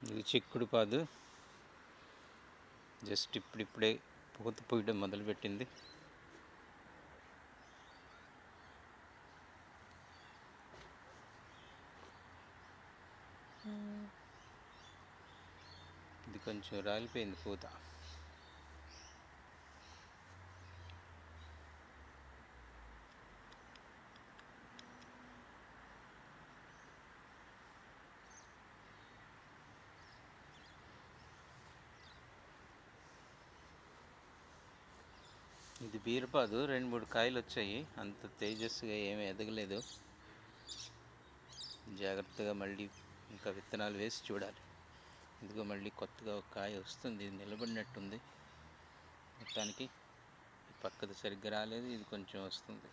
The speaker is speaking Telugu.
ఇది చిక్కుడు పాదు జస్ట్ ఇప్పుడిప్పుడే పూత పూయడం మొదలుపెట్టింది. ఇది కొంచెం రాలిపోయింది పూత. ఇది బీరపాదు 2-3 కాయలు వచ్చాయి. అంత తేజస్సుగా ఏమీ ఎదగలేదు. జాగ్రత్తగా మళ్ళీ ఇంకా విత్తనాలు వేసి చూడాలి. ఇదిగో మళ్ళీ కొత్తగా ఒక కాయ వస్తుంది. ఇది నిలబడినట్టుంది. మొత్తానికి పక్కది సరిగ్గా రాలేదు, ఇది కొంచెం వస్తుంది.